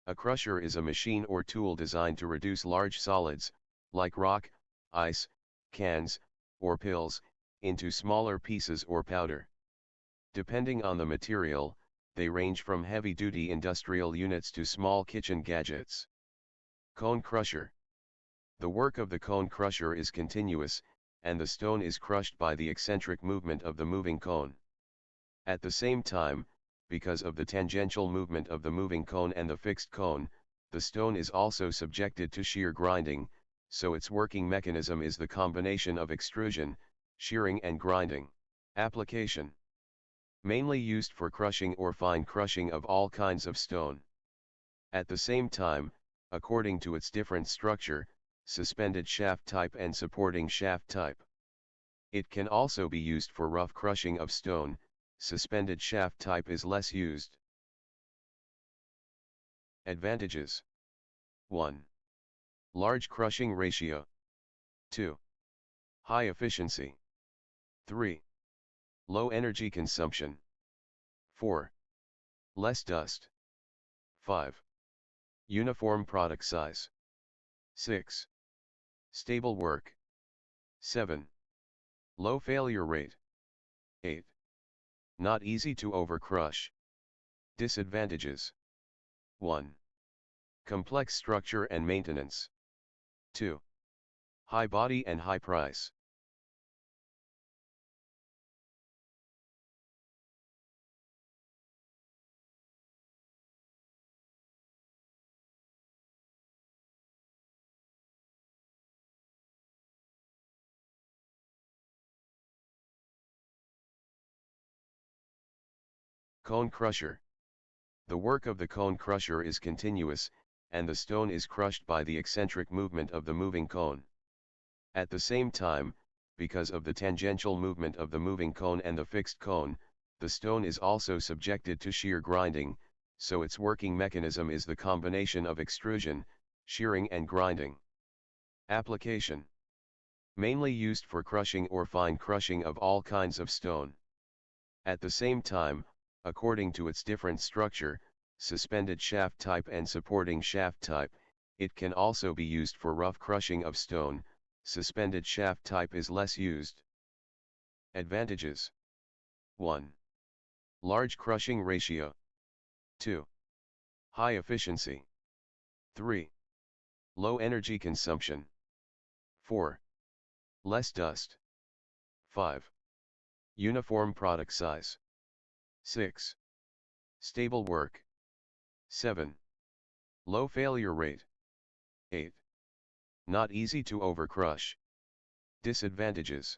A crusher is a machine or tool designed to reduce large solids, like rock, ice, cans, or pills, into smaller pieces or powder. Depending on the material, they range from heavy-duty industrial units to small kitchen gadgets. Cone crusher. The work of the cone crusher is continuous, and the stone is crushed by the eccentric movement of the moving cone. At the same time, because of the tangential movement of the moving cone and the fixed cone, the stone is also subjected to shear grinding, so its working mechanism is the combination of extrusion, shearing and grinding. Application. Mainly used for crushing or fine crushing of all kinds of stone. At the same time, according to its different structure, suspended shaft type and supporting shaft type. It can also be used for rough crushing of stone. Suspended shaft type is less used. Advantages. 1. Large crushing ratio. 2. High efficiency. 3. Low energy consumption. 4. Less dust. 5. Uniform product size. 6. Stable work. 7. Low failure rate. 8. Not easy to overcrush. Disadvantages. 1. Complex structure and maintenance. 2. High body and high price. Cone crusher. The work of the cone crusher is continuous, and the stone is crushed by the eccentric movement of the moving cone. At the same time, because of the tangential movement of the moving cone and the fixed cone, the stone is also subjected to shear grinding, so its working mechanism is the combination of extrusion, shearing and grinding. Application. Mainly used for crushing or fine crushing of all kinds of stone. At the same time, according to its different structure, suspended shaft type and supporting shaft type, it can also be used for rough crushing of stone. Suspended shaft type is less used. Advantages. 1. Large crushing ratio. 2. High efficiency. 3. Low energy consumption. 4. Less dust. 5. Uniform product size. 6. Stable work. 7. Low failure rate. 8. Not easy to overcrush. Disadvantages.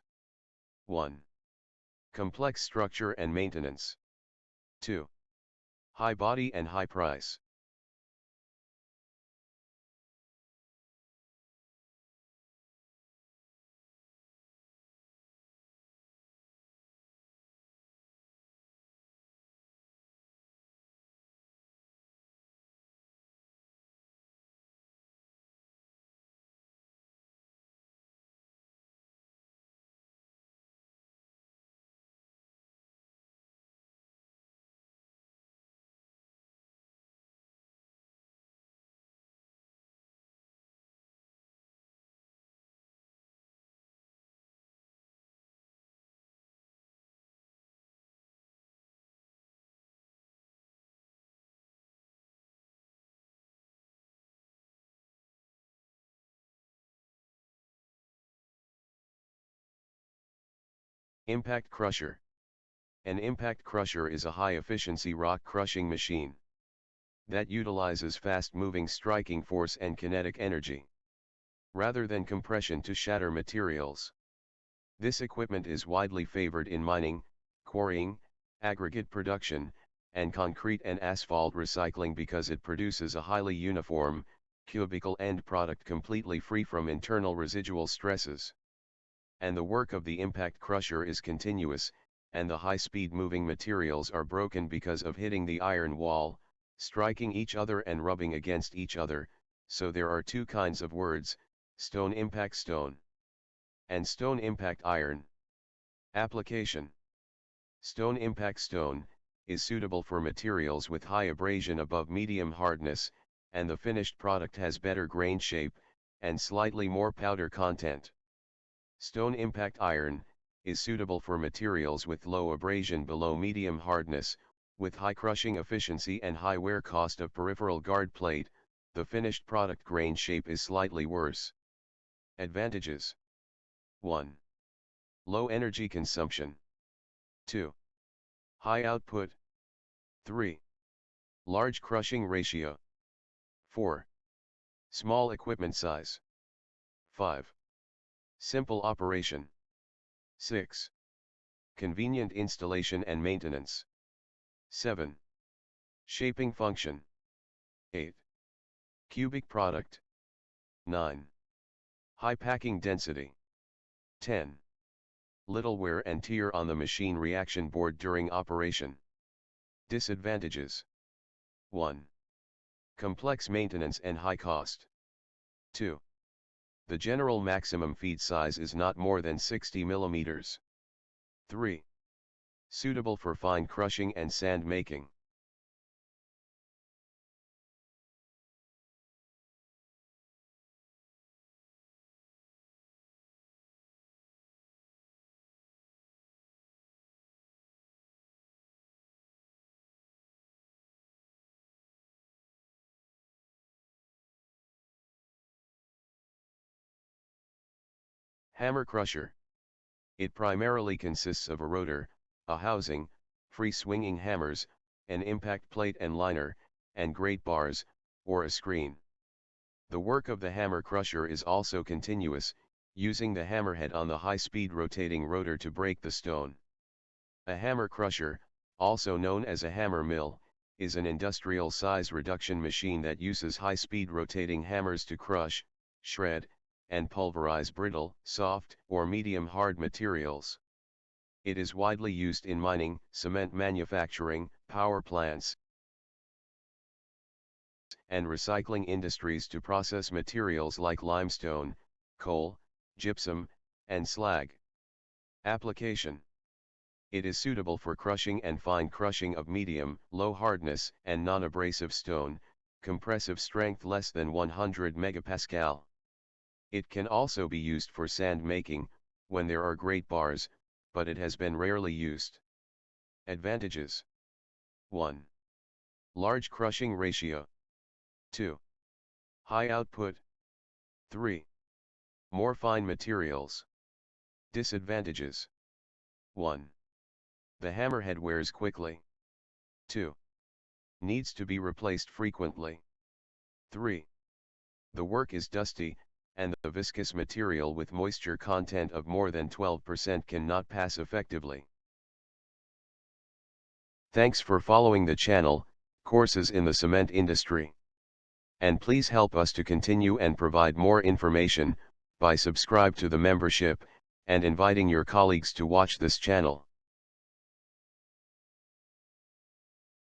1. Complex structure and maintenance. 2. High body and high price. Impact crusher. An impact crusher is a high-efficiency rock crushing machine that utilizes fast-moving striking force and kinetic energy, rather than compression to shatter materials. This equipment is widely favored in mining, quarrying, aggregate production, and concrete and asphalt recycling because it produces a highly uniform, cubical end product completely free from internal residual stresses. And the work of the impact crusher is continuous, and the high-speed moving materials are broken because of hitting the iron wall, striking each other and rubbing against each other. So there are two kinds of words, stone impact stone and stone impact iron. Application. Stone impact stone is suitable for materials with high abrasion above medium hardness, and the finished product has better grain shape, and slightly more powder content. Stone impact iron is suitable for materials with low abrasion below medium hardness, with high crushing efficiency and high wear cost of peripheral guard plate. The finished product grain shape is slightly worse. Advantages: 1. Low energy consumption. 2. High output. 3. Large crushing ratio. 4. Small equipment size. 5. Simple operation. 6. Convenient installation and maintenance. 7. Shaping function. 8. Cubic product. 9. High packing density. 10. Little wear and tear on the machine reaction board during operation. Disadvantages: 1. Complex maintenance and high cost. 2. The general maximum feed size is not more than 60 mm. 3. Suitable for fine crushing and sand making. Hammer crusher. It primarily consists of a rotor, a housing, free swinging hammers, an impact plate and liner, and grate bars, or a screen. The work of the hammer crusher is also continuous, using the hammerhead on the high-speed rotating rotor to break the stone. A hammer crusher, also known as a hammer mill, is an industrial size reduction machine that uses high-speed rotating hammers to crush, shred, and pulverize brittle, soft, or medium-hard materials. It is widely used in mining, cement manufacturing, power plants, and recycling industries to process materials like limestone, coal, gypsum, and slag. Application: it is suitable for crushing and fine crushing of medium, low hardness, and non-abrasive stone, compressive strength less than 100 MPa. It can also be used for sand making, when there are grate bars, but it has been rarely used. Advantages: 1. Large crushing ratio. 2. High output. 3. More fine materials. Disadvantages: 1. The hammerhead wears quickly. 2. Needs to be replaced frequently. 3. The work is dusty, and the viscous material with moisture content of more than 12% cannot pass effectively. Thanks for following the channel, Courses in the Cement Industry. And please help us to continue and provide more information, by subscribe to the membership, and inviting your colleagues to watch this channel.